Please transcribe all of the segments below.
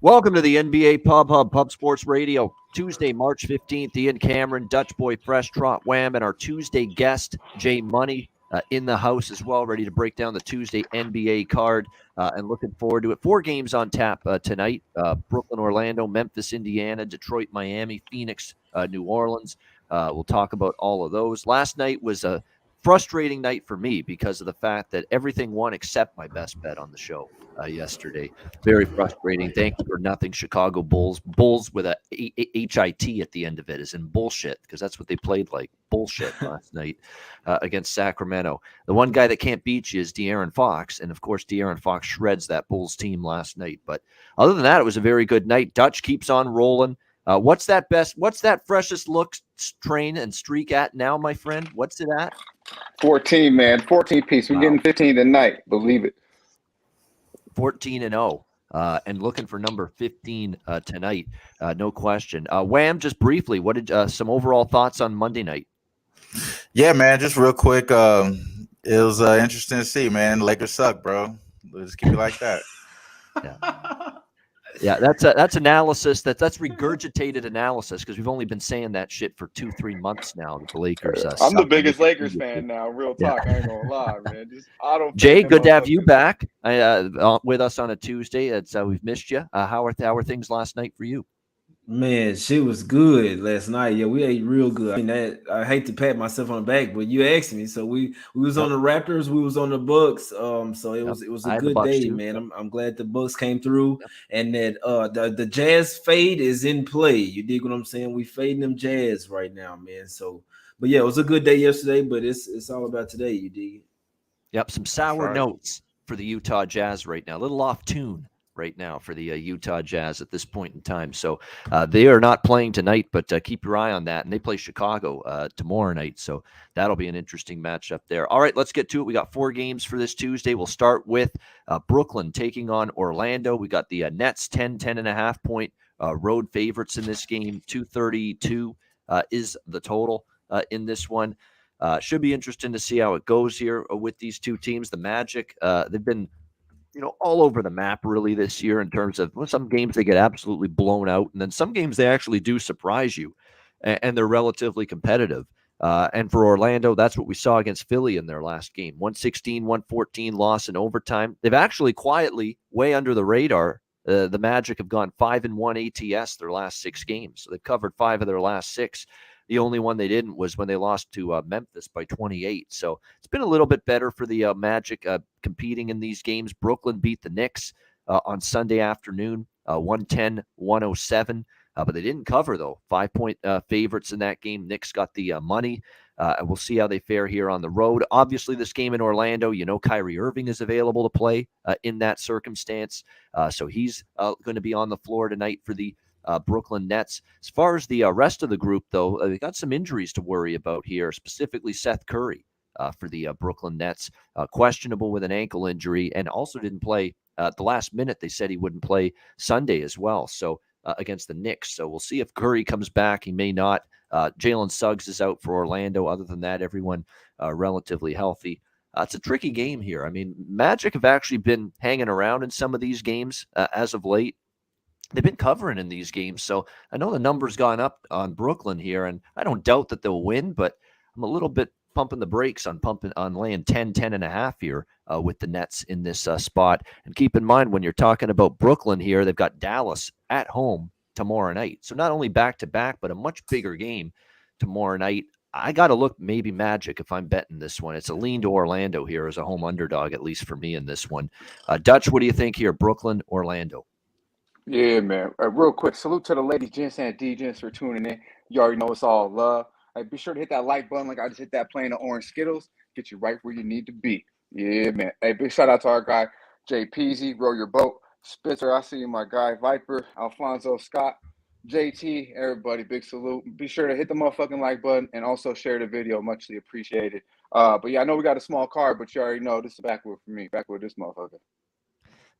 Welcome to the NBA Pub Hub Pub Sports Radio. Tuesday, March 15th, Ian Cameron, Dutch Boy Fresh, Trot Wham, and our Tuesday guest, Jay Money, in the house as well, ready to break down the Tuesday NBA card and looking forward to it. 4 games on tap tonight. Brooklyn, Orlando, Memphis, Indiana, Detroit, Miami, Phoenix, New Orleans. We'll talk about all of those. Last night was a frustrating night for me because of the fact that everything won except my best bet on the show yesterday. Very frustrating. Thank you for nothing, Chicago Bulls. Bulls with a HIT at the end of it is in bullshit, because that's what they played like, bullshit last night against Sacramento. The one guy that can't beat you is De'Aaron Fox, and of course De'Aaron Fox shreds that Bulls team last night. But other than that, it was a very good night. Dutch keeps on rolling. What's that freshest look train and streak at now, my friend? What's it at? 14, man. 14 piece. We're getting 15 tonight. Believe it. 14-0. And looking for number 15 tonight, no question. Wham, just briefly, what did some overall thoughts on Monday night? Yeah, man, just real quick. It was interesting to see, man. Lakers suck, bro. We'll just keep it like that. Yeah, that's analysis. That's regurgitated analysis, because we've only been saying that shit for 2-3 months now. The Lakers. I'm the biggest Lakers fan now. Real talk. I ain't gonna lie, man. Jay, good to have you back with us on a Tuesday. We've missed you. How are things last night for you? Man, shit was good last night. Yeah, we ate real good. I mean, I hate to pat myself on the back, but you asked me. So we was on the Raptors, we was on the Bucks. So it was a good day, too, man. I'm glad the Bucks came through, and that the Jazz fade is in play. You dig what I'm saying? We fading them Jazz right now, man. So, but yeah, it was a good day yesterday, but it's all about today. You dig? Yep, some sour notes for the Utah Jazz right now. A little off tune right now for the Utah Jazz at this point in time. So they are not playing tonight, but keep your eye on that. And they play Chicago tomorrow night. So that'll be an interesting matchup there. All right, let's get to it. We got 4 games for this Tuesday. We'll start with Brooklyn taking on Orlando. We got the Nets 10.5 point road favorites in this game. 232 is the total in this one. Should be interesting to see how it goes here with these two teams. The Magic, they've been all over the map really this year in terms of some games they get absolutely blown out, and then some games they actually do surprise you, and they're relatively competitive. And for Orlando, that's what we saw against Philly in their last game. 116-114 loss in overtime. They've actually quietly, way under the radar, the Magic have gone 5-1 ATS their last 6 games. So they've covered 5 of their last 6. The only one they didn't was when they lost to Memphis by 28. So it's been a little bit better for the Magic competing in these games. Brooklyn beat the Knicks on Sunday afternoon, 110-107. But they didn't cover, though. 5-point favorites in that game. Knicks got the money. And we'll see how they fare here on the road. Obviously, this game in Orlando, Kyrie Irving is available to play in that circumstance. So he's going to be on the floor tonight for the Brooklyn Nets. As far as the rest of the group, though, they got some injuries to worry about here, specifically Seth Curry for the Brooklyn Nets, questionable with an ankle injury, and also didn't play at the last minute. They said he wouldn't play Sunday as well, so against the Knicks. So we'll see if Curry comes back. He may not. Jalen Suggs is out for Orlando. Other than that, everyone relatively healthy. It's a tricky game here. I mean, Magic have actually been hanging around in some of these games as of late. They've been covering in these games, so I know the number's gone up on Brooklyn here, and I don't doubt that they'll win, but I'm a little bit pumping the brakes on laying 10.5 here with the Nets in this spot. And keep in mind, when you're talking about Brooklyn here, they've got Dallas at home tomorrow night. So not only back-to-back, but a much bigger game tomorrow night. I got to look maybe Magic if I'm betting this one. It's a lean to Orlando here as a home underdog, at least for me in this one. Dutch, what do you think here, Brooklyn, Orlando? Yeah, man. Real quick, salute to the ladies, gents, and DJs for tuning in. You already know it's all love. Be sure to hit that like button like I just hit that playing the orange Skittles. Get you right where you need to be. Yeah, man. Hey, big shout out to our guy, Jay Peasy, Row Your Boat. Spitzer, I see you, my guy. Viper, Alfonso, Scott, JT, everybody, big salute. Be sure to hit the motherfucking like button and also share the video. Muchly appreciated. But yeah, I know we got a small card, but you already know this is backward for me. Backward this motherfucker.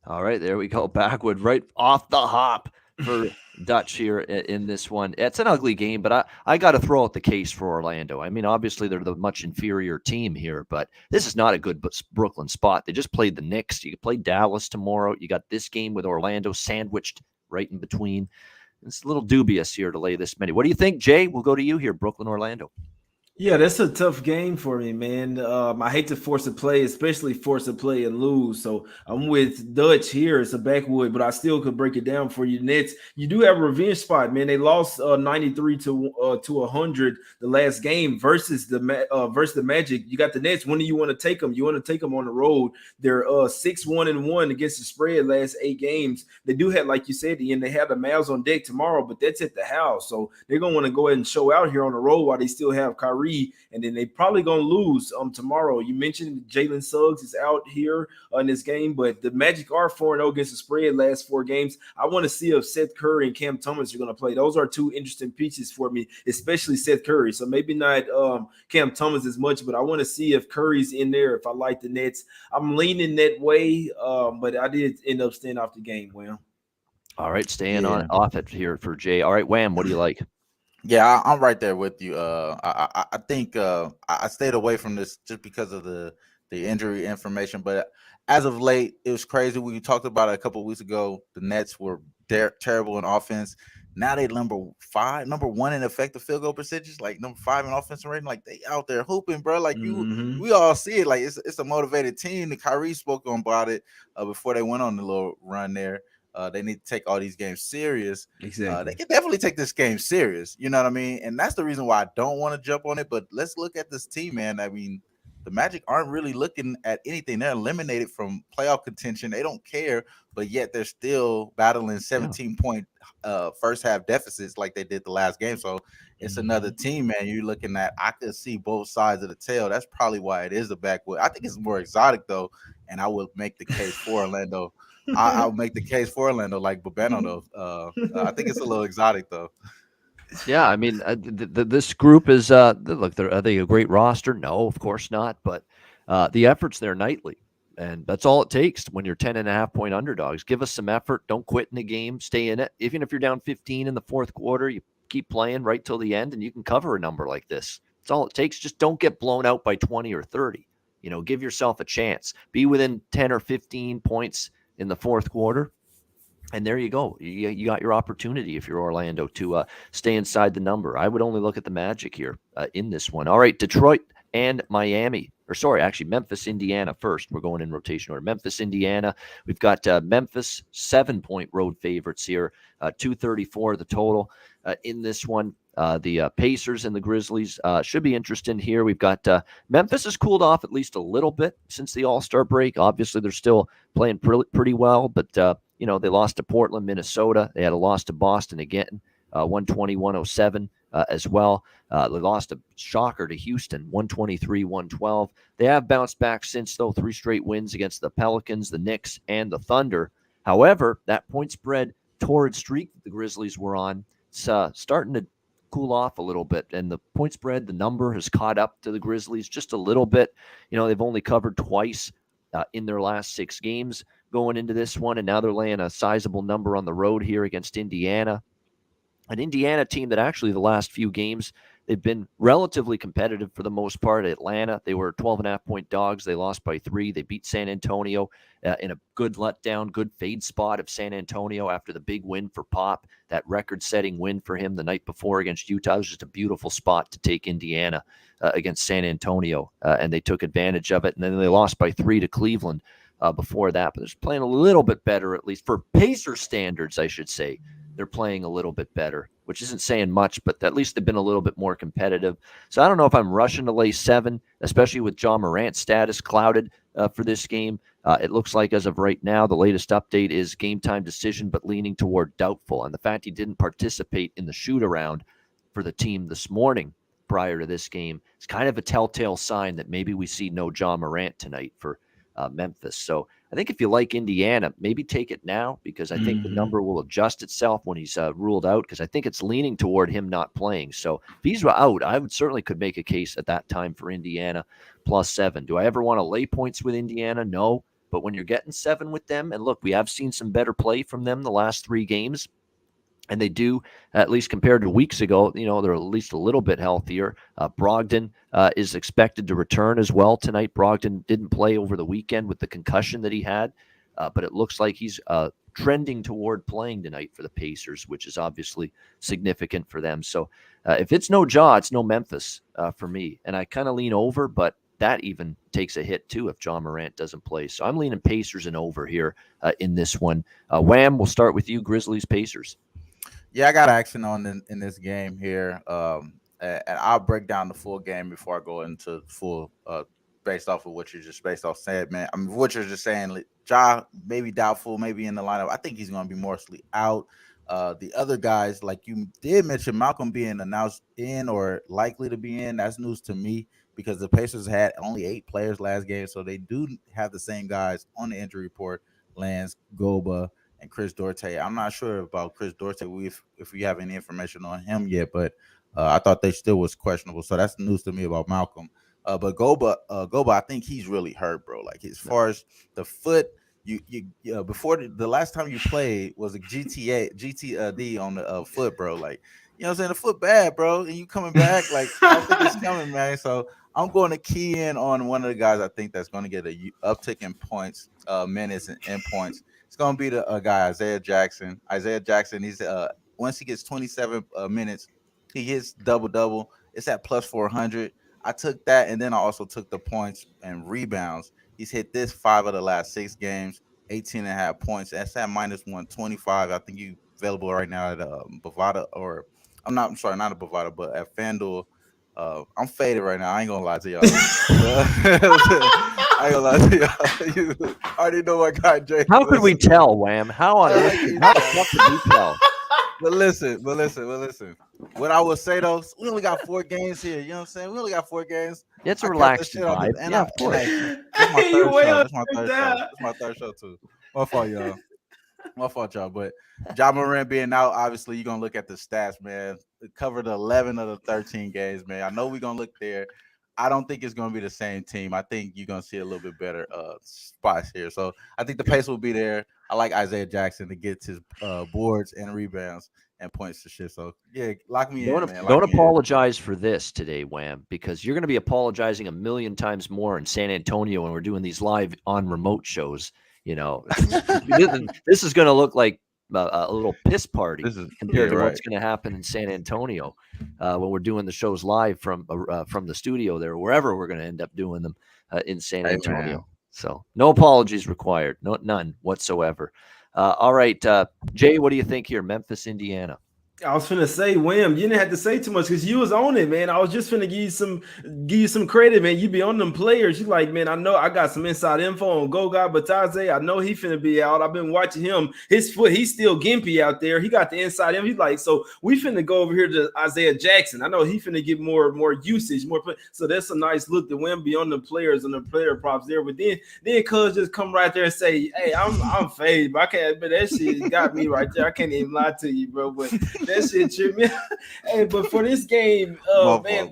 All right, there we go. Backwood right off the hop for Dutch here in this one. It's an ugly game, but I got to throw out the case for Orlando. I mean, obviously, they're the much inferior team here, but this is not a good Brooklyn spot. They just played the Knicks. You play Dallas tomorrow. You got this game with Orlando sandwiched right in between. It's a little dubious here to lay this many. What do you think, Jay? We'll go to you here, Brooklyn, Orlando. Yeah, that's a tough game for me, man. I hate to force a play, especially force a play and lose. So I'm with Dutch here. It's a backwood, but I still could break it down for you. Nets, you do have a revenge spot, man. They lost 93 to 100 the last game versus the Magic. You got the Nets. When do you want to take them? You want to take them on the road. They're 6-1-1 against the spread last 8 games. They do have, like you said, Ian, they have the Mavs on deck tomorrow, but that's at the house. So they're gonna want to go ahead and show out here on the road while they still have Kyrie. And then they probably gonna lose tomorrow. You mentioned Jalen Suggs is out here in this game, but the Magic are 4-0 against the spread last 4 games. I want to see if Seth Curry and Cam Thomas are gonna play. Those are 2 interesting pieces for me, especially Seth Curry. So maybe not Cam Thomas as much, but I want to see if Curry's in there. If I like the Nets, I'm leaning that way. But I did end up staying off the game. Well, all right, staying off it here for Jay. All right, Wham, what do you like? Yeah, I'm right there with you. I think I stayed away from this just because of the injury information. But as of late, it was crazy. We talked about it a couple of weeks ago. The Nets were terrible in offense. Now they number 1 in effective field goal percentage, like number 5 in offensive rating. Like they out there hooping, bro. Like we all see it. Like it's a motivated team. The Kyrie spoke on about it before they went on the little run there. They need to take all these games serious. Exactly. They can definitely take this game serious. You know what I mean? And that's the reason why I don't want to jump on it. But let's look at this team, man. I mean, the Magic aren't really looking at anything. They're eliminated from playoff contention. They don't care, but yet they're still battling 17-point first half deficits like they did the last game. So it's another team, man. You're looking at. I could see both sides of the tail. That's probably why it is a backwood. I think it's more exotic though, and I will make the case for Orlando. I'll make the case for Orlando, like Babeno, though. I think it's a little exotic, though. Yeah, I mean, this group is look. Are they a great roster? No, of course not. But the effort's there nightly, and that's all it takes when you're 10.5-point underdogs. Give us some effort. Don't quit in the game. Stay in it. Even if you're down 15 in the fourth quarter, you keep playing right till the end, and you can cover a number like this. That's all it takes. Just don't get blown out by 20 or 30. Give yourself a chance. Be within 10 or 15 points in the fourth quarter, and there you go. You got your opportunity if you're Orlando to stay inside the number. I would only look at the Magic here in this one. All right, Detroit and Miami. Or sorry, actually Memphis, Indiana first. We're going in rotation order. Memphis, Indiana. We've got Memphis 7-point road favorites here. 234 the total in this one. The Pacers and the Grizzlies should be interesting here. We've got Memphis has cooled off at least a little bit since the All-Star break. Obviously, they're still playing pretty well, but they lost to Portland, Minnesota. They had a loss to Boston again, 120-107 as well. They lost a shocker to Houston, 123-112. They have bounced back since, though, 3 straight wins against the Pelicans, the Knicks, and the Thunder. However, that point spread torrid streak that the Grizzlies were on, it's starting to cool off a little bit, and the point spread, the number has caught up to the Grizzlies just a little bit. They've only covered twice in their last 6 games going into this one, and now they're laying a sizable number on the road here against Indiana. An Indiana team that actually the last few games, they've been relatively competitive for the most part. Atlanta, they were 12.5-point dogs. They lost by 3. They beat San Antonio in a good letdown, good fade spot of San Antonio after the big win for Pop, that record-setting win for him the night before against Utah. It was just a beautiful spot to take Indiana against San Antonio, and they took advantage of it. And then they lost by 3 to Cleveland before that. But they're playing a little bit better, at least for Pacer standards, I should say. They're playing a little bit better, which isn't saying much, but at least they've been a little bit more competitive. So I don't know if I'm rushing to lay 7, especially with John Morant's status clouded for this game. It looks like as of right now, the latest update is game time decision, but leaning toward doubtful. And the fact he didn't participate in the shoot-around for the team this morning prior to this game is kind of a telltale sign that maybe we see no John Morant tonight for Memphis. So I think if you like Indiana, maybe take it now, because I think the number will adjust itself when he's ruled out, because I think it's leaning toward him not playing. So if he's out, I would certainly could make a case at that time for Indiana +7. Do I ever want to lay points with Indiana? No. But when you're getting 7 with them, and look, we have seen some better play from them the last 3 games, and they do, at least compared to weeks ago, they're at least a little bit healthier. Brogdon is expected to return as well tonight. Brogdon didn't play over the weekend with the concussion that he had, but it looks like he's trending toward playing tonight for the Pacers, which is obviously significant for them. So if it's no Ja, it's no Memphis for me. And I kind of lean over, but that even takes a hit too if Ja Morant doesn't play. So I'm leaning Pacers and over here in this one. Wham, we'll start with you, Grizzlies, Pacers. Yeah, I got action on in this game here. And I'll break down the full game before I go into full based off of what you just based off said, man. I mean, what you're just saying, Ja maybe doubtful, maybe in the lineup. I think he's going to be mostly out. The other guys, like you did mention, Malcolm being announced in or likely to be in, that's news to me because the Pacers had only 8 players last game, so they do have the same guys on the injury report: Lance, Goba, and Chris Duarte. I'm not sure about Chris Duarte if we have any information on him yet, but I thought they still was questionable. So that's news to me about Malcolm. But Goba, I think he's really hurt, bro. Like as far as the foot, you before the last time you played was a GTD on the foot, bro. Like you know what I'm saying, the foot bad, bro, and you coming back, like I don't think it's coming, man. So I'm going to key in on one of the guys I think that's going to get a uptick in points, minutes, and points. It's going to be the guy Isaiah Jackson. Isaiah Jackson, he's once he gets 27 minutes, he hits double. It's at plus 400. I took that, and then I also took the points and rebounds. He's hit this 5 of the last 6 games, 18.5 points. That's at minus 125. I think you available right now at Bovada, or I'm sorry, not a Bovada, but at FanDuel. I'm faded right now. I ain't gonna lie to y'all. I ain't gonna lie to y'all. You already know what guy Jay. How could we tell, Wham? How on earth? How the fuck could we tell? But listen. What I would say though, we only got 4 games here. You know what I'm saying? We only got 4 games. It's a relaxed vibe. And yeah, of course. This is my third show too. My fault, y'all. My fault, y'all. But Ja Morant being out, obviously, you're going to look at the stats, man. It covered 11 of the 13 games, man. I know we're going to look there. I don't think it's going to be the same team. I think you're going to see a little bit better spots here. So I think the pace will be there. I like Isaiah Jackson to get his boards and rebounds and points to shit. So, yeah, lock me in, man. Don't apologize for this today, Wham, because you're going to be apologizing a million times more in San Antonio when we're doing these live on remote shows. You know, this is going to look like a little piss party compared to what's going to happen in San Antonio when we're doing the shows live from the studio there, wherever we're going to end up doing them in San Antonio. So no apologies required, none whatsoever. All right, Jay, what do you think here? Memphis, Indiana. I was finna say, Wham, you didn't have to say too much because you was on it, man. I was just finna give you some credit, man. You be on them players. You like, man, I know I got some inside info on Goga Batadze. I know he finna be out. I've been watching him. His foot, he's still gimpy out there. He got the inside info. He's like, so we finna go over here to Isaiah Jackson. I know he finna get more usage, more play. So that's a nice look to Wham be on the players and the player props there. But then Cuz just come right there and say, hey, I'm faded, but I can't. But that shit got me right there. I can't even lie to you, bro. But that shit tripped me. Hey, but for this game, man.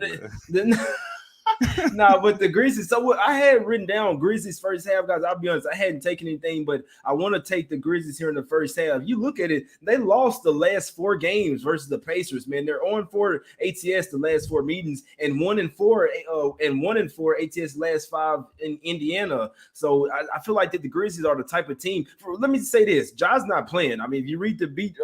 But the Grizzlies. So what I had written down Grizzlies first half, guys. I'll be honest, I hadn't taken anything, but I want to take the Grizzlies here in the first half. You look at it, they lost the last 4 games versus the Pacers. Man, they're 0-4 ATS the last 4 meetings, and 1-4 ATS last 5 in Indiana. So I feel like that the Grizzlies are the type of team. Let me say this: Ja's not playing. I mean, if you read the beat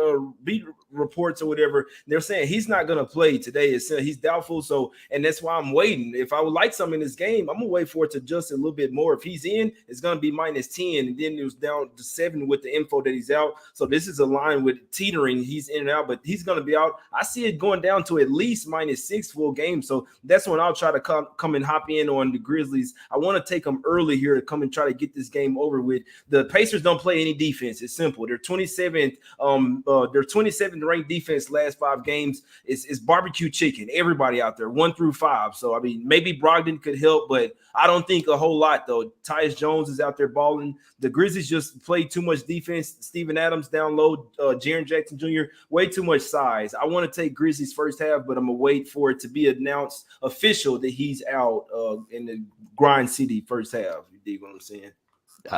reports or whatever, they're saying he's not going to play today. He's doubtful. So, and that's why I'm waiting. If I would like something in this game, I'm gonna wait for it to adjust a little bit more. If he's in, it's gonna be minus 10, and then it was down to 7 with the info that he's out. So this is a line with teetering. He's in and out, but he's gonna be out. I see it going down to at least minus 6 full game. So that's when I'll try to come and hop in on the Grizzlies. I want to take them early here to come and try to get this game over with. The Pacers don't play any defense. It's simple. They're 27th. They're 27th ranked defense last 5 games. It's barbecue chicken. Everybody out there 1 through 5. So I mean, maybe Brogdon could help, but I don't think a whole lot though. Tyus Jones is out there balling. The Grizzlies just play too much defense. Steven Adams down low. Jaren Jackson Jr. way too much size. I want to take Grizzlies first half, but I'm gonna wait for it to be announced official that he's out in the grind city first half. You dig what I'm saying?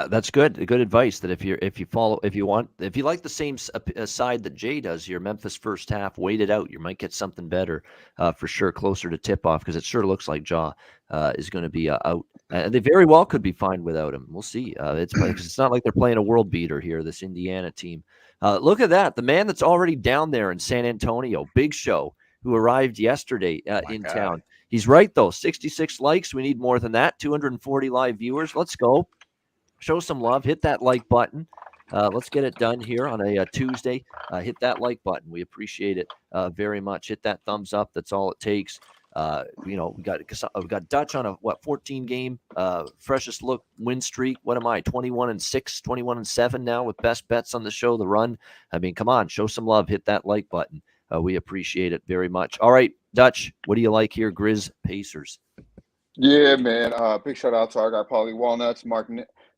That's good. Good advice. That if you like the same side that Jay does here, Memphis first half, wait it out. You might get something better for sure, closer to tip off, because it sure looks like Ja is going to be out They very well could be fine without him. We'll see. It's not like they're playing a world beater here, this Indiana team. Look at that. The man that's already down there in San Antonio, Big Show, who arrived yesterday in town. He's right, though. 66 likes. We need more than that. 240 live viewers. Let's go. Show some love. Hit that like button. Let's get it done here on a Tuesday. Hit that like button. We appreciate it very much. Hit that thumbs up. That's all it takes. We got Dutch on a 14 game freshest look win streak. What am I? 21-6, 21-7 now with best bets on the show. The run. I mean, come on, show some love. Hit that like button. We appreciate it very much. All right, Dutch, what do you like here? Grizz Pacers. Yeah, man. Big shout out to our guy Paulie Walnuts, Mark,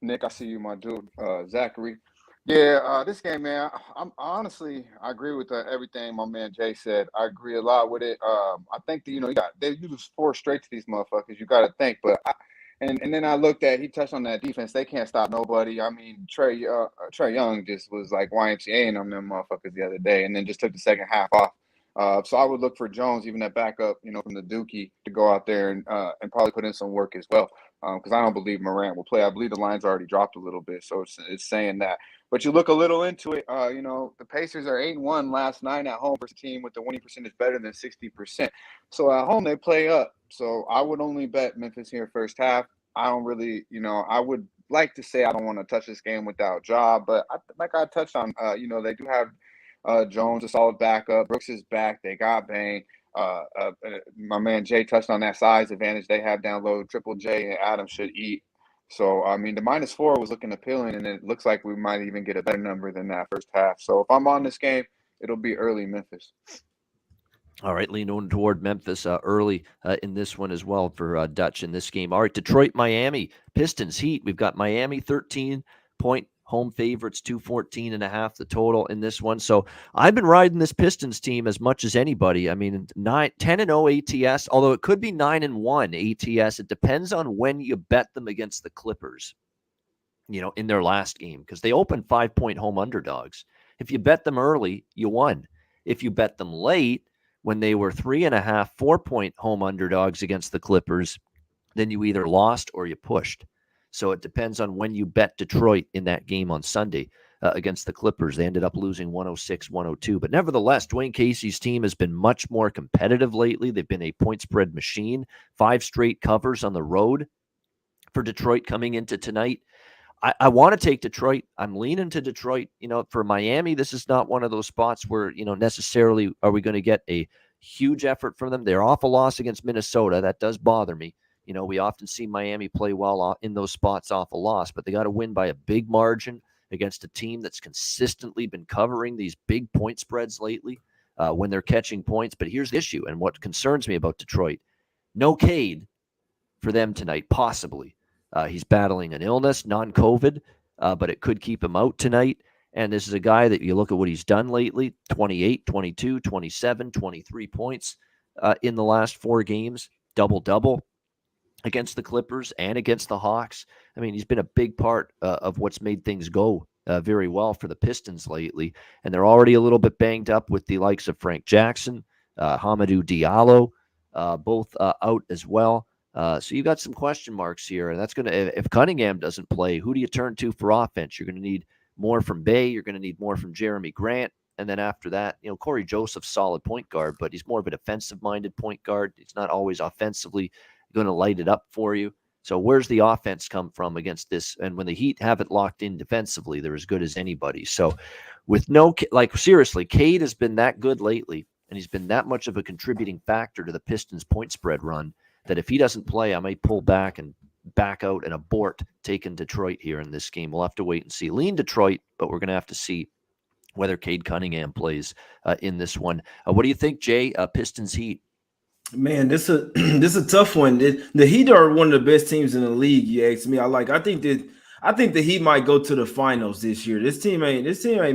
Nick. I see you, my dude, Zachary. Yeah, this game, man. I agree with everything my man Jay said. I agree a lot with it. I think that they lose 4 straight to these motherfuckers. You got to think, and then I looked at, he touched on that defense. They can't stop nobody. I mean, Trey Young just was like YMCAing on them motherfuckers the other day, and then just took the second half off. So I would look for Jones, even that backup, from the Dookie, to go out there and probably put in some work as well. Because I don't believe Morant will play. I believe the line's already dropped a little bit, so it's saying that. But you look a little into it, the Pacers are 8-1 last night at home versus a team with the winning percentage better than 60%. So at home they play up. So I would only bet Memphis here first half. I don't really, I would like to say I don't want to touch this game without Ja, but like I touched on, they do have Jones, a solid backup. Brooks is back. They got Bane. My man Jay touched on that size advantage they have down low. Triple J and Adams should eat. So, I mean, the -4 was looking appealing, and it looks like we might even get a better number than that first half. So if I'm on this game, it'll be early Memphis. All right, leaning toward Memphis early in this one as well for Dutch in this game. All right, Detroit, Miami, Pistons, Heat. We've got Miami 13-point home favorites, 214.5 the total in this one. So I've been riding this Pistons team as much as anybody. I mean, 10-0 ATS, although it could be 9-1 ATS. It depends on when you bet them against the Clippers, in their last game, because they opened 5-point home underdogs. If you bet them early, you won. If you bet them late, when they were 3.5, 4-point home underdogs against the Clippers, then you either lost or you pushed. So it depends on when you bet Detroit in that game on Sunday against the Clippers. They ended up losing 106-102. But nevertheless, Dwayne Casey's team has been much more competitive lately. They've been a point spread machine. 5 straight covers on the road for Detroit coming into tonight. I want to take Detroit. I'm leaning to Detroit. For Miami, this is not one of those spots where, necessarily are we going to get a huge effort from them. They're off a loss against Minnesota. That does bother me. We often see Miami play well in those spots off a loss, but they got to win by a big margin against a team that's consistently been covering these big point spreads lately when they're catching points. But here's the issue, and what concerns me about Detroit. No Cade for them tonight, possibly. He's battling an illness, non-COVID, but it could keep him out tonight. And this is a guy that you look at what he's done lately, 28, 22, 27, 23 points in the last 4 games, double-double against the Clippers and against the Hawks. I mean, he's been a big part of what's made things go very well for the Pistons lately. And they're already a little bit banged up with the likes of Frank Jackson, Hamidou Diallo, both out as well. So you got some question marks here, and that's going to, if Cunningham doesn't play, who do you turn to for offense? You're going to need more from Bay. You're going to need more from Jeremy Grant. And then after that, Corey Joseph's solid point guard, but he's more of an offensive-minded point guard. He's not always offensively going to light it up for you. So where's the offense come from against this? And when the Heat have it locked in defensively, they're as good as anybody. So with seriously, Cade has been that good lately, and he's been that much of a contributing factor to the Pistons' point spread run that if he doesn't play, I might pull back and back out and abort taking Detroit here in this game. We'll have to wait and see. Lean Detroit, but we're going to have to see whether Cade Cunningham plays in this one. What do you think, Jay? Pistons Heat. Man, this is a tough one. The Heat are one of the best teams in the league. You ask me. I think the Heat might go to the finals this year. This team ain't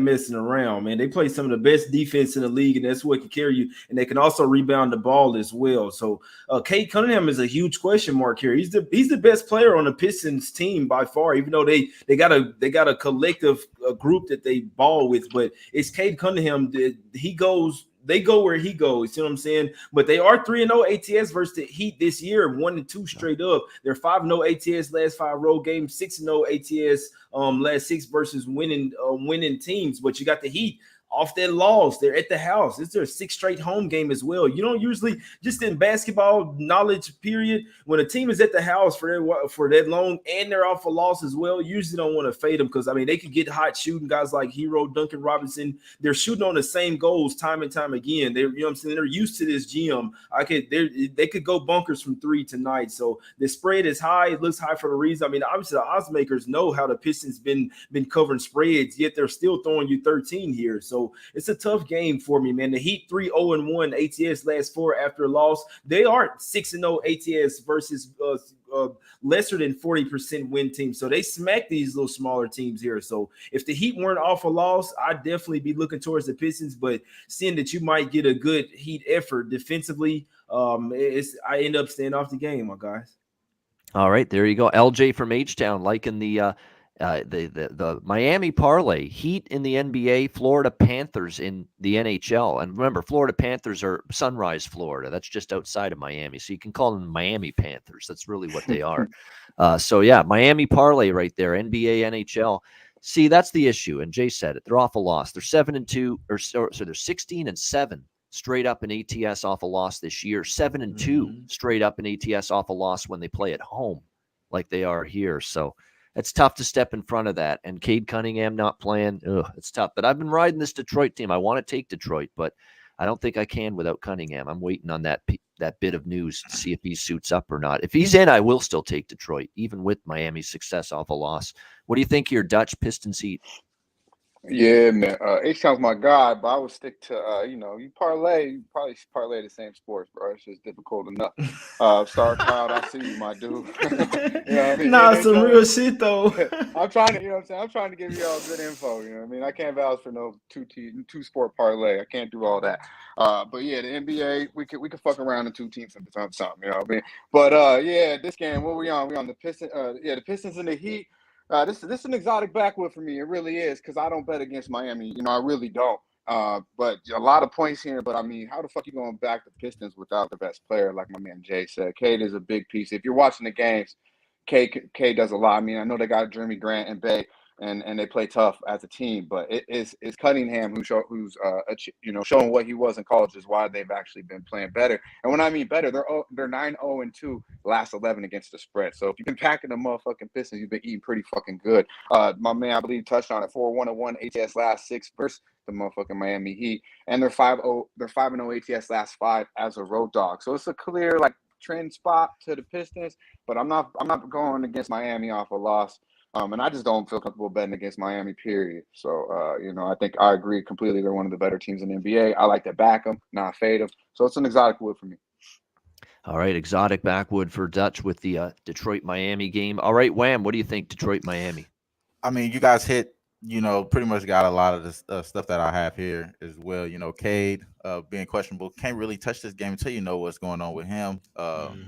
messing around, man. They play some of the best defense in the league, and that's what can carry you. And they can also rebound the ball as well. So, Cade Cunningham is a huge question mark here. He's the best player on the Pistons team by far. Even though they got a collective group that they ball with, but it's Cade Cunningham that he goes they go where he goes. You know what I'm saying? But they are 3-0 ATS versus the Heat this year, 1-2 straight up. They're 5-0 ATS last 5 road games, 6-0 ATS last 6 versus winning teams. But you got the Heat off that loss. They're at the house. It's their 6th straight home game as well. You don't usually, just in basketball knowledge period, when a team is at the house for that long and they're off a loss as well, you usually don't want to fade them because, I mean, they could get hot shooting. Guys like Hero, Duncan Robinson, they're shooting on the same goals time and time again. They're, you know what I'm saying? They're used to this gym. They could go bunkers from 3 tonight. So the spread is high. It looks high for a reason. I mean, obviously the odds makers know how the Pistons been covering spreads, yet they're still throwing you 13 here. So it's a tough game for me, man. The Heat 3-0-1 ATS last 4 after a loss. They are 6-0 ATS versus lesser than 40% win teams. So they smack these little smaller teams here. So if the Heat weren't off a loss, I'd definitely be looking towards the Pistons. But seeing that you might get a good Heat effort defensively, I end up staying off the game, my guys. All right, there you go. LJ from H-Town liking the Miami parlay, Heat in the NBA, Florida Panthers in the NHL. And remember, Florida Panthers are Sunrise, Florida. That's just outside of Miami. So you can call them the Miami Panthers. That's really what they are. So yeah, Miami parlay right there, NBA, NHL. See, that's the issue. And Jay said it. They're off a loss. They're 7-2, so they're 16-7 straight up in ATS off a loss this year. 7-2 straight up in ATS off a loss when they play at home, like they are here. So it's tough to step in front of that. And Cade Cunningham not playing, it's tough. But I've been riding this Detroit team. I want to take Detroit, but I don't think I can without Cunningham. I'm waiting on that bit of news to see if he suits up or not. If he's in, I will still take Detroit, even with Miami's success off a loss. What do you think of your Dutch Pistons Heat? Yeah, man. H-Town's my guy, but I would stick to, you probably parlay the same sports, bro. It's just difficult enough. Star Child, I see you, my dude. You know what I mean? Nah, some real shit, though. I'm trying to, you know what I'm saying? I'm trying to give you all good info, you know what I mean? I can't vouch for no two-sport parlay. I can't do all that. But yeah, the NBA, we could fuck around in 2 teams and something, you know what I mean? But yeah, this game, what we on? We on the Pistons, the Pistons and the Heat. This is an exotic backwood for me. It really is, because I don't bet against Miami. You know, I really don't. But a lot of points here. But I mean, how the fuck you going back the Pistons without the best player, like my man Jay said? Cade is a big piece. If you're watching the games, Cade does a lot. I mean, I know they got Jeremy Grant and Bay, and they play tough as a team. But it's Cunningham who's showing what he was in college is why they've actually been playing better. And when I mean better, they're 9-0-2 last 11 against the spread. So if you've been packing the motherfucking Pistons, you've been eating pretty fucking good. My man, I believe, touched on it. 4-1-1 ATS last 6 versus the motherfucking Miami Heat, and they're 5-0. They're 5-0 ATS last 5 as a road dog. So it's a clear trend spot to the Pistons. But I'm not going against Miami off a loss. And I just don't feel comfortable betting against Miami, period. So, I think I agree completely. They're one of the better teams in the NBA. I like to back them, not fade them. So it's an exotic wood for me. All right, exotic backwood for Dutch with the Detroit-Miami game. All right, Wham, what do you think, Detroit-Miami? I mean, you guys hit, pretty much got a lot of the stuff that I have here as well. Cade being questionable, can't really touch this game until you know what's going on with him.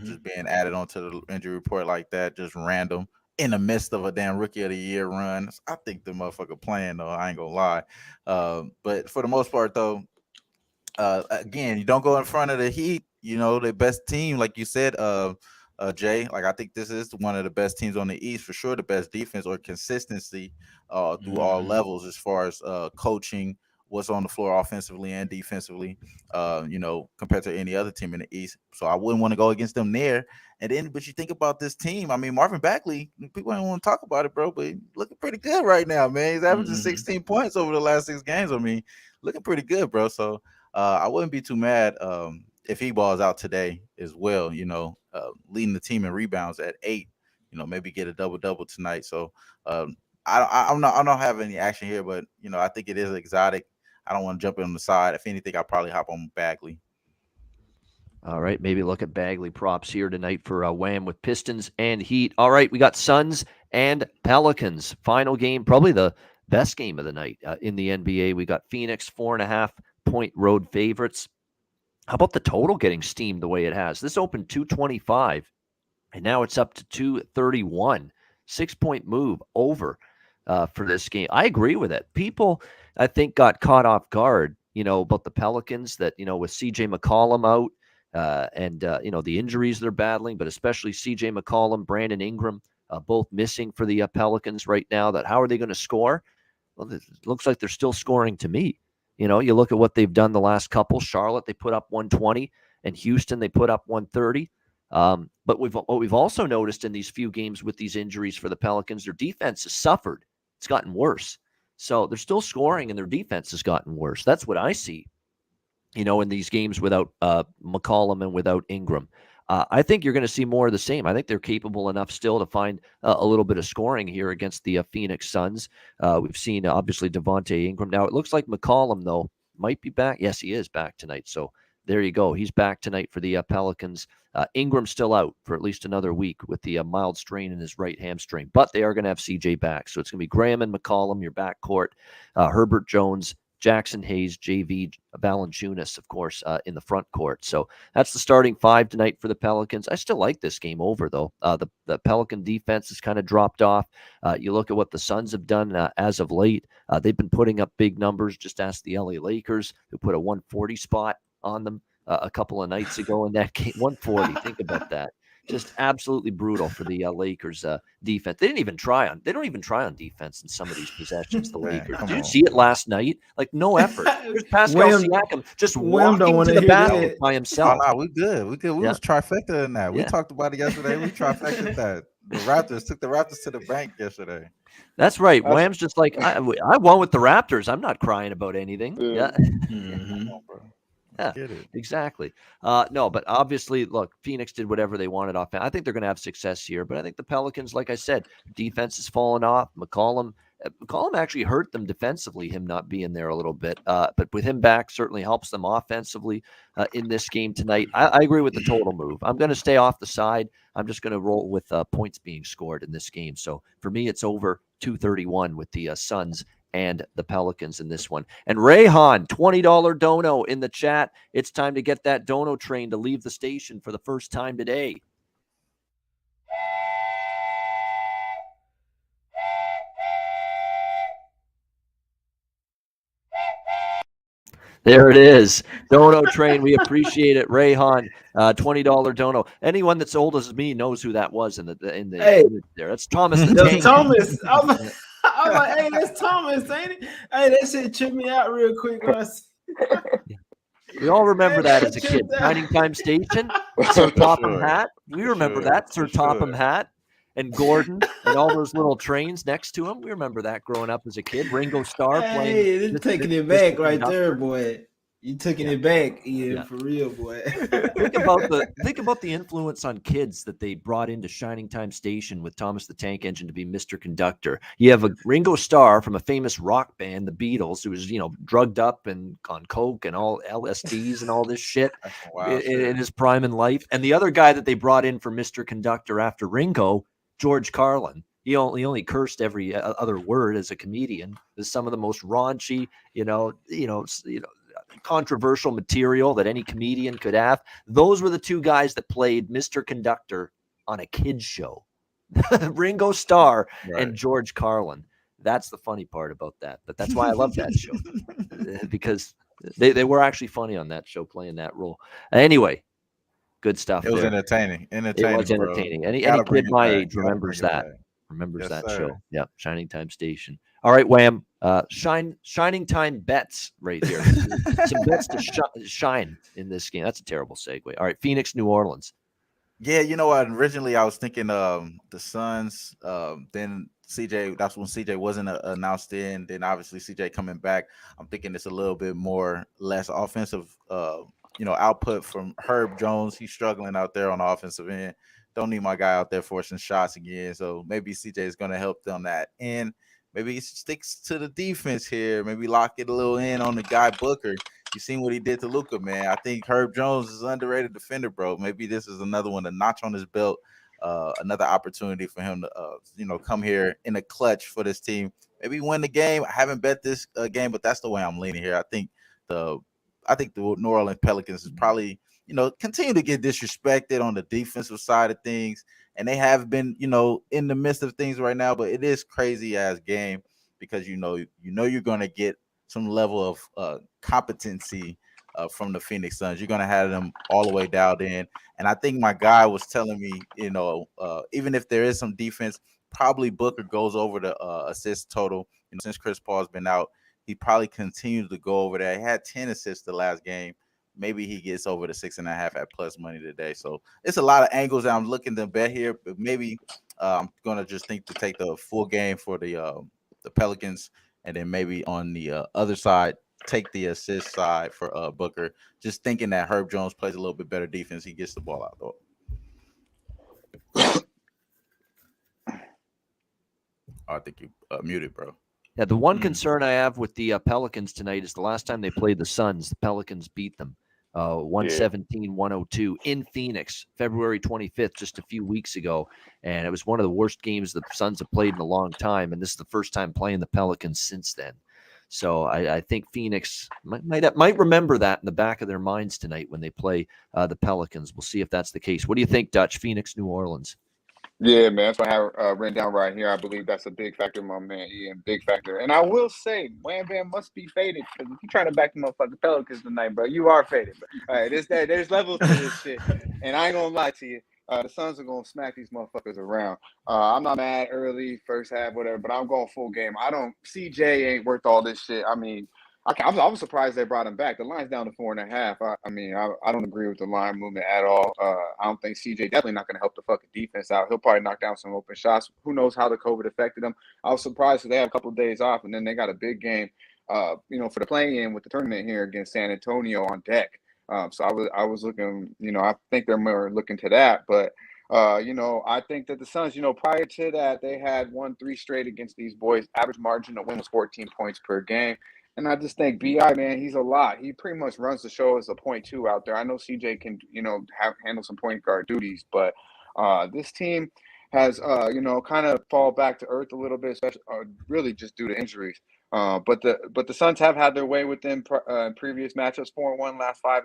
Just being added onto the injury report like that, just random. In the midst of a damn rookie of the year run. I think the motherfucker playing though. I ain't gonna lie. But for the most part though, again, you don't go in front of the Heat, the best team, like you said, Jay. I think this is one of the best teams on the East for sure, the best defense or consistency through all levels as far as coaching, what's on the floor offensively and defensively, compared to any other team in the East. So I wouldn't want to go against them there. And then, but you think about this team. I mean, Marvin Bagley, people don't want to talk about it, bro, but he's looking pretty good right now, man. He's averaging 16 points over the last 6 games. I mean, looking pretty good, bro. So I wouldn't be too mad if he balls out today as well, leading the team in rebounds at 8, maybe get a double-double tonight. So I don't have any action here, but, I think it is exotic. I don't want to jump in on the side. If anything, I'll probably hop on Bagley. All right, maybe look at Bagley props here tonight for Wham with Pistons and Heat. All right, we got Suns and Pelicans. Final game, probably the best game of the night in the NBA. We got Phoenix, 4.5-point road favorites. How about the total getting steamed the way it has? This opened 225, and now it's up to 231. 6-point move over for this game. I agree with it. People, I think, got caught off guard, about the Pelicans that, with CJ McCollum out and, the injuries they're battling, but especially CJ McCollum, Brandon Ingram, both missing for the Pelicans right now, that how are they going to score? Well, it looks like they're still scoring to me. You look at what they've done the last couple. Charlotte, they put up 120, and Houston, they put up 130. But what we've also noticed in these few games with these injuries for the Pelicans, their defense has suffered. It's gotten worse. So they're still scoring, and their defense has gotten worse. That's what I see, in these games without McCollum and without Ingram. I think you're going to see more of the same. I think they're capable enough still to find a little bit of scoring here against the Phoenix Suns. We've seen, obviously, Devontae Ingram. Now, it looks like McCollum, though, might be back. Yes, he is back tonight. So there you go. He's back tonight for the Pelicans. Ingram's still out for at least another week with the mild strain in his right hamstring. But they are going to have CJ back. So it's going to be Graham and McCollum, your backcourt. Herbert Jones, Jackson Hayes, JV, Valanciunas, of course, in the front court. So that's the starting five tonight for the Pelicans. I still like this game over, though. The Pelican defense has kind of dropped off. You look at what the Suns have done as of late. They've been putting up big numbers. Just ask the LA Lakers, who put a 140 spot on them a couple of nights ago in that game. 140, think about that. Just absolutely brutal for the Lakers defense. They don't even try on defense in some of these possessions. The Lakers. Did you see it last night? Like, no effort. There's Pascal Siakam just walking to the basket by himself. Oh, no, we good. We was trifecta in that. We talked about it yesterday. We trifected that. The Raptors took the Raptors to the bank yesterday. That's right. Wham's just like, I won with the Raptors. I'm not crying about anything. Yeah. Mm-hmm. Yeah, exactly. No, but obviously, look, Phoenix did whatever they wanted off. I think they're going to have success here, but I think the Pelicans, like I said, defense has fallen off. McCollum actually hurt them defensively, him not being there a little bit. But with him back, certainly helps them offensively in this game tonight. I agree with the total move. I'm going to stay off the side. I'm just going to roll with points being scored in this game. So for me, it's over 231 with the Suns and the Pelicans in this one. And Rayhan, $20 dono in the chat. It's time to get that dono train to leave the station for the first time today. There it is. Dono train. We appreciate it. Rayhan, $20 dono. Anyone that's old as me knows who that was in the image there. That's Thomas the Tank. Thomas. I'm like, hey, that's Thomas, ain't it? Hey, that shit tripped me out real quick. We all remember that as a kid. Shining Time Station, Sir Topham Hat. We remember that, Sir Topham Hat. And Gordon and all those little trains next to him. We remember that growing up as a kid. Ringo Starr playing. Hey, they're taking it back right there, boy. You taking it back, Ian, for real, boy. Think about the influence on kids that they brought into Shining Time Station with Thomas the Tank Engine to be Mr. Conductor. You have a Ringo Starr from a famous rock band, the Beatles, who was, drugged up and on coke and all LSDs and all this shit in his prime in life. And the other guy that they brought in for Mr. Conductor after Ringo, George Carlin. He only cursed every other word as a comedian. There's some of the most raunchy, controversial material that any comedian could have. Those were the two guys that played Mr. Conductor on a kids show. Ringo Starr and George Carlin. That's the funny part about that. But that's why I love that show. Because they were actually funny on that show playing that role. Anyway, good stuff. It was entertaining. It was entertaining. Any kid my age remembers that. Remembers that show. Yeah, Shining Time Station. All right, Wham. Shining Time bets right here. Some bets to shine in this game. That's a terrible segue. All right, Phoenix, New Orleans. Yeah, you know what? Originally, I was thinking the Suns. Then CJ. That's when CJ wasn't announced in. Then obviously CJ coming back. I'm thinking it's a little bit less offensive. Output from Herb Jones. He's struggling out there on the offensive end. Don't need my guy out there forcing shots again. So maybe CJ is going to help them that. And maybe he sticks to the defense here. Maybe lock it a little in on the guy Booker. You seen what he did to Luka, man. I think Herb Jones is an underrated defender, bro. Maybe this is another one, a notch on his belt. Another opportunity for him to, come here in a clutch for this team. Maybe win the game. I haven't bet this game, but that's the way I'm leaning here. I think the New Orleans Pelicans is probably, continue to get disrespected on the defensive side of things. And they have been, in the midst of things right now, but it is crazy ass game because, you're going to get some level of competency from the Phoenix Suns. You're gonna have them all the way dialed in. And I think my guy was telling me, even if there is some defense, probably Booker goes over the assist total. Since Chris Paul's been out, he probably continues to go over there. He had 10 assists the last game. Maybe he gets over the 6.5 at plus money today. So it's a lot of angles that I'm looking to bet here, but maybe I'm gonna just think to take the full game for the Pelicans, and then maybe on the other side take the assist side for Booker. Just thinking that Herb Jones plays a little bit better defense, he gets the ball out though. I think you muted, bro. Yeah, the one concern I have with the Pelicans tonight is the last time they played the Suns, the Pelicans beat them 117-102 in Phoenix, February 25th, just a few weeks ago. And it was one of the worst games the Suns have played in a long time. And this is the first time playing the Pelicans since then. So I think Phoenix might remember that in the back of their minds tonight when they play the Pelicans. We'll see if that's the case. What do you think, Dutch? Phoenix, New Orleans? Yeah, man, that's what I have written down right here. I believe that's a big factor, my man. Yeah, big factor. And I will say, Wham Bam must be faded, because if you're trying to back the motherfucking Pelicans tonight, bro, you are faded. Bro. All right, there's levels to this shit. And I ain't gonna lie to you. The Suns are gonna smack these motherfuckers around. I'm not mad early, first half, whatever, but I'm going full game. CJ ain't worth all this shit. I mean, I was surprised they brought him back. The line's down to 4.5. I don't agree with the line movement at all. I don't think CJ definitely not going to help the fucking defense out. He'll probably knock down some open shots. Who knows how the COVID affected them? I was surprised that they had a couple of days off, and then they got a big game, for the play-in with the tournament here against San Antonio on deck. So I was looking, I think they're more looking to that, but. I think that the Suns, prior to that, they had won 3 straight against these boys. Average margin to win was 14 points per game. And I just think BI, man, he's a lot. He pretty much runs the show as a 0.2 out there. I know CJ can, handle some point guard duties, but this team has, kind of fall back to earth a little bit, especially really just due to injuries. But the Suns have had their way with them in previous matchups, 4-1 last 5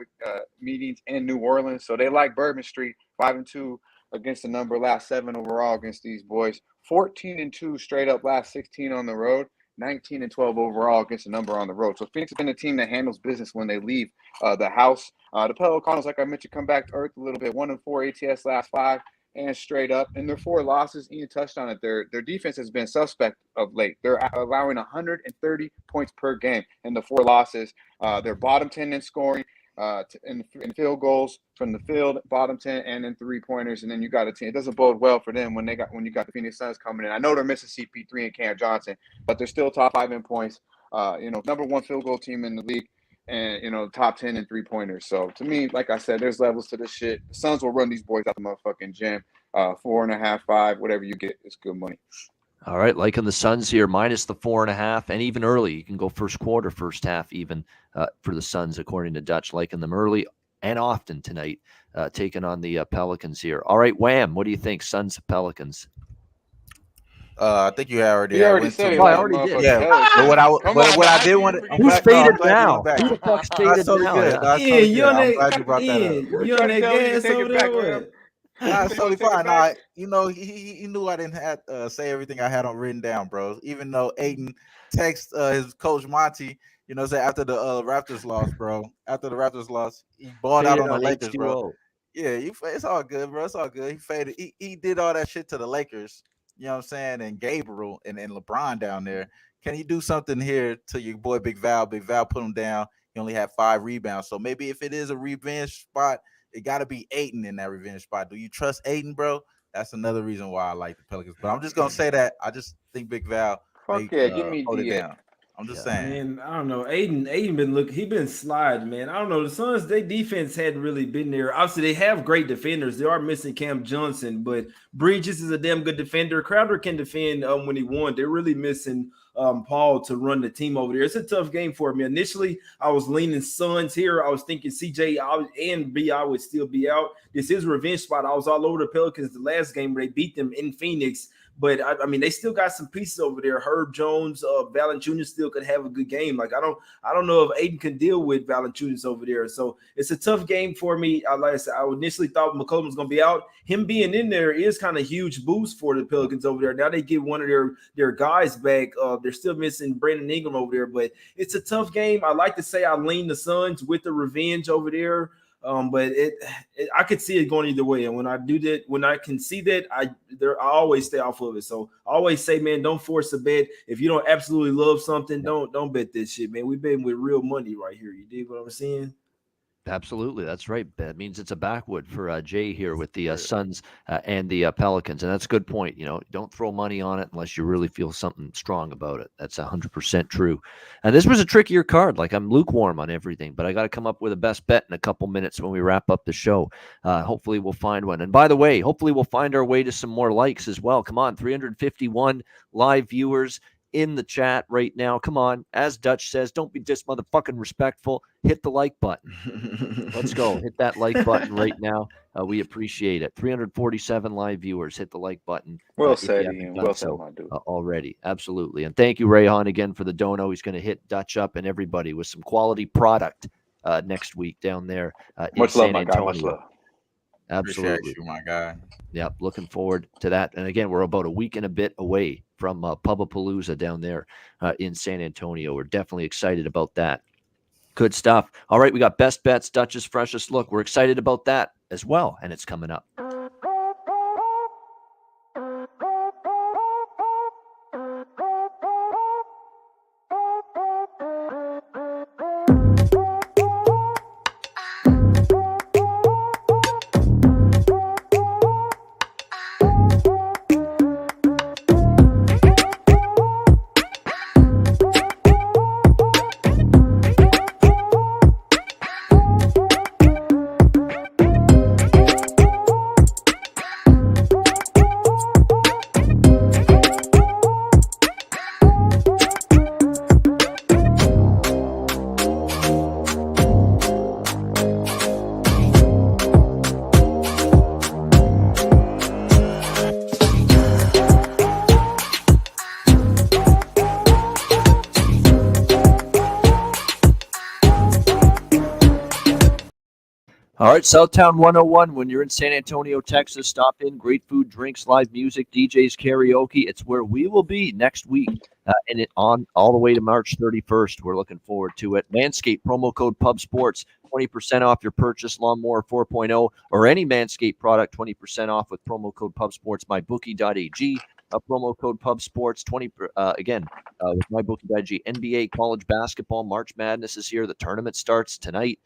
meetings in New Orleans. So they like Bourbon Street, 5-2 against the number, last 7 overall against these boys, 14-2 straight up last 16 on the road. 19-12 overall against the number on the road. So Phoenix has been a team that handles business when they leave the house. The Pelicans, like I mentioned, come back to earth a little bit. 1-4 ATS last 5 and straight up. And their 4 losses, Ian touched on it. Their defense has been suspect of late. They're allowing 130 points per game in the 4 losses. They're bottom 10 in scoring. In field goals from the field, bottom 10, and in 3-pointers, and then you got a team. It doesn't bode well for them when you got the Phoenix Suns coming in. I know they're missing CP3 and Cam Johnson, but they're still top 5 in points. Number 1 field goal team in the league, and top 10 in 3-pointers. So to me, like I said, there's levels to this shit. The Suns will run these boys out the motherfucking gym. 4.5, 5, whatever you get, it's good money. All right, liking the Suns here, minus the 4.5, and even early. You can go first quarter, first half, even for the Suns, according to Dutch. Liking them early and often tonight, taking on the Pelicans here. All right, Wham, what do you think, Suns, Pelicans? I think you already. You already said it. I already did. Yeah, but what I did want to. Who's faded now? Who the fuck's faded now? You on that gas over there? That's totally fine. He knew I didn't have say everything I had on written down, bro. Even though Aiden texted his coach Monty, after the Raptors loss, bro. After the Raptors loss, he balled out on the Lakers, H2O. Bro. Yeah, it's all good, bro. It's all good. He faded. He did all that shit to the Lakers. You know what I'm saying? And Gabriel and LeBron down there. Can he do something here to your boy Big Val? Big Val put him down. He only had 5 rebounds. So maybe if it is a revenge spot, it got to be Ayton in that revenge spot. Do you trust Ayton, bro? That's another reason why I like the Pelicans. But I'm just going to say that. I just think Big Val give me hold it down. I'm just saying. Man, I don't know. Aiden he been sliding, man. I don't know. The Suns, their defense hadn't really been there. Obviously, they have great defenders. They are missing Cam Johnson, but Bridges is a damn good defender. Crowder can defend when he won. They're really missing Paul to run the team over there. It's a tough game for me. Initially, I was leaning Suns here. I was thinking CJ and BI would still be out. This is a revenge spot. I was all over the Pelicans the last game where they beat them in Phoenix. But I mean, they still got some pieces over there. Herb Jones, Valanciunas still could have a good game. Like I don't know if Aiden can deal with Valanciunas over there. So it's a tough game for me. Like I said, I initially thought McCollum was going to be out. Him being in there is kind of huge boost for the Pelicans over there. Now they get one of their guys back. They're still missing Brandon Ingram over there, but it's a tough game. I like to say I lean the Suns with the revenge over there. But I could see it going either way. And when I do that, when I can see that, I always stay off of it. So I always say, man, don't force a bet. If you don't absolutely love something, don't bet this shit, man. We've been with real money right here. You dig what I'm saying? Absolutely, that's right. That means it's a backwood for Jay here with the Suns and the Pelicans, and that's a good point. Don't throw money on it unless you really feel something strong about it. That's 100% true. And this was a trickier card. Like I'm lukewarm on everything, but I got to come up with a best bet in a couple minutes when we wrap up the show. Hopefully, we'll find one. And by the way, hopefully, we'll find our way to some more likes as well. Come on, 351 live viewers in the chat right now. Come on. As Dutch says, don't be just motherfucking respectful. Hit the like button. Let's go. Hit that like button right now. We appreciate it. 347 live viewers. Hit the like button. Well said, Ian. Well said, my dude. Already. Absolutely. And thank you, Rayhan, again for the dono. He's going to hit Dutch up and everybody with some quality product next week down there in San Antonio. Much love. Absolutely. Appreciate you, my guy. Yep, looking forward to that. And again, we're about a week and a bit away from Pubapalooza down there in San Antonio. We're definitely excited about that. Good stuff. All right, we got best bets, Dutch's freshest look. We're excited about that as well, and it's coming up. All right, Southtown 101. When you're in San Antonio, Texas, stop in. Great food, drinks, live music, DJs, karaoke. It's where we will be next week, and it on all the way to March 31st. We're looking forward to it. Manscaped promo code Pub Sports, 20% off your purchase, Lawnmower 4.0, or any Manscaped product, 20% off with promo code Pub Sports. MyBookie.ag. Promo code Pub Sports 20 again with MyBookie.ag. NBA, college basketball, March Madness is here. The tournament starts tonight.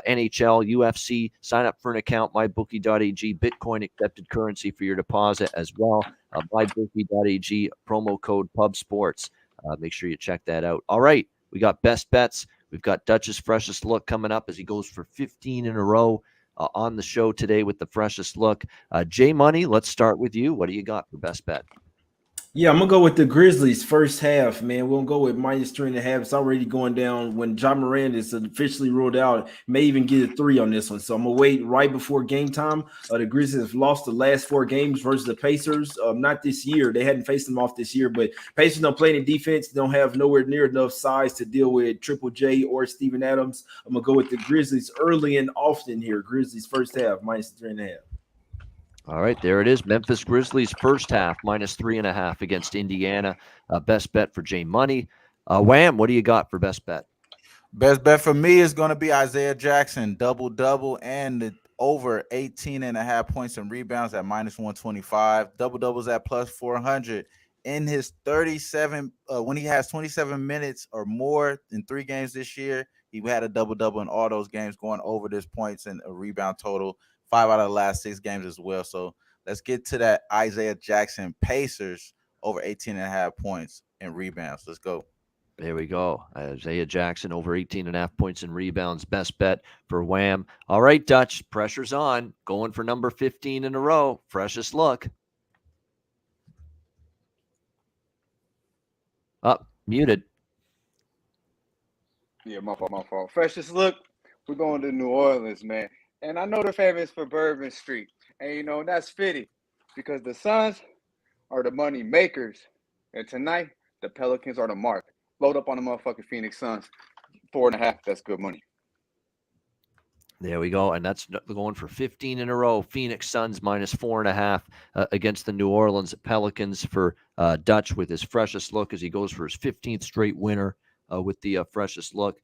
NHL, UFC. Sign up for an account. MyBookie.ag. Bitcoin accepted currency for your deposit as well. MyBookie.ag. Promo code Pub Sports. Make sure you check that out. All right, we got best bets. We've got Dutch's freshest look coming up as he goes for 15 in a row. On the show today with the freshest look. Jay Money, let's start with you. What do you got for best bet? Yeah, I'm going to go with the Grizzlies first half, man. We're going to go with -3.5. It's already going down when John Moran is officially ruled out. May even get a 3 on this one. So I'm going to wait right before game time. The Grizzlies have lost the last 4 games versus the Pacers. Not this year. They hadn't faced them off this year, but Pacers don't play any defense. They don't have nowhere near enough size to deal with Triple J or Steven Adams. I'm going to go with the Grizzlies early and often here. Grizzlies first half, -3.5. All right, there it is. Memphis Grizzlies first half, -3.5 against Indiana. Best bet for Jay Money. Wham, what do you got for best bet? Best bet for me is going to be Isaiah Jackson, double-double, and the over 18.5 points and rebounds at -125. Double-doubles at +400. In his 37, when he has 27 minutes or more in 3 games this year, he had a double-double in all those games, going over this points and a rebound total. 5 out of the last 6 games as well. So let's get to that Isaiah Jackson Pacers over 18.5 points and rebounds. Let's go. There we go. Isaiah Jackson over 18.5 points and rebounds. Best bet for Wham. All right, Dutch, pressure's on. Going for number 15 in a row. Freshest look. Muted. Yeah, my fault. Freshest look. We're going to New Orleans, man. And I know they're famous for Bourbon Street. And, that's fitting because the Suns are the money makers. And tonight, the Pelicans are the mark. Load up on the motherfucking Phoenix Suns. 4.5. That's good money. There we go. And that's going for 15 in a row. Phoenix Suns minus 4.5 against the New Orleans Pelicans for Dutch with his freshest look as he goes for his 15th straight winner with the freshest look.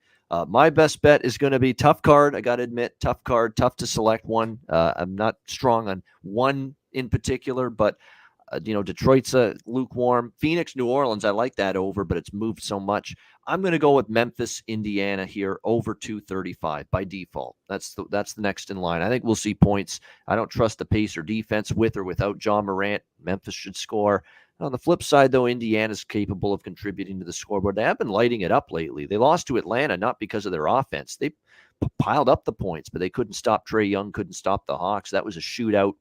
My best bet is going to be tough card. I got to admit, tough card, tough to select one. I'm not strong on one in particular, but Detroit's lukewarm. Phoenix, New Orleans, I like that over, but it's moved so much. I'm going to go with Memphis, Indiana here over 235 by default. That's the next in line. I think we'll see points. I don't trust the Pacer defense with or without John Morant. Memphis should score. On the flip side, though, Indiana's capable of contributing to the scoreboard. They have been lighting it up lately. They lost to Atlanta not because of their offense. They piled up the points, but they couldn't stop Trae Young, couldn't stop the Hawks. That was a shootout.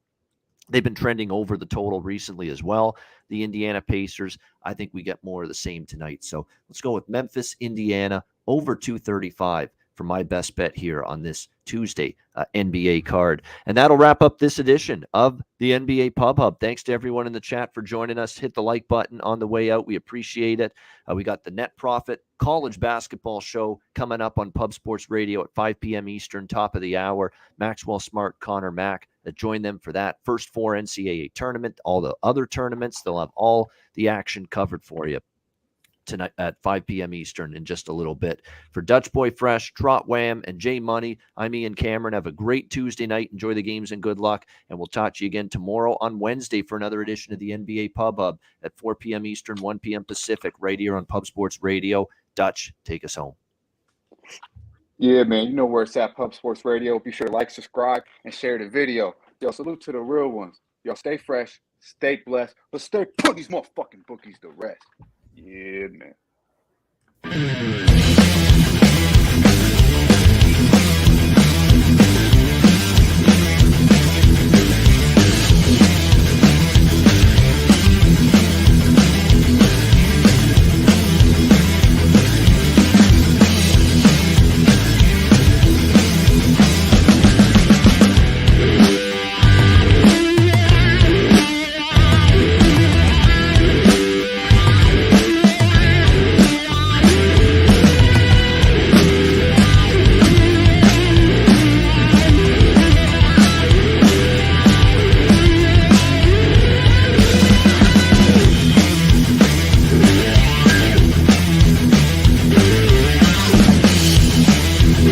They've been trending over the total recently as well. The Indiana Pacers, I think we get more of the same tonight. So let's go with Memphis, Indiana, over 235 for my best bet here on this Tuesday NBA card. And that'll wrap up this edition of the NBA Pub Hub. Thanks to everyone in the chat for joining us. Hit the like button on the way out. We appreciate it. We got the Net Profit College Basketball Show coming up on Pub Sports Radio at 5 p.m. Eastern, top of the hour. Maxwell Smart, Connor Mack. Join them for that first 4 NCAA tournament. All the other tournaments, they'll have all the action covered for you tonight at 5 p.m. Eastern in just a little bit. For Dutch Boy Fresh, Trot Wham, and Jay Money, I'm Ian Cameron. Have a great Tuesday night. Enjoy the games and good luck. And we'll talk to you again tomorrow on Wednesday for another edition of the NBA Pub Hub at 4 p.m. Eastern, 1 p.m. Pacific, right here on Pub Sports Radio. Dutch, take us home. Yeah, man. You know where it's at, Pub Sports Radio. Be sure to like, subscribe, and share the video. Yo, salute to the real ones. Yo, stay fresh, stay blessed, but stay put these motherfucking bookies to rest. Yeah, man.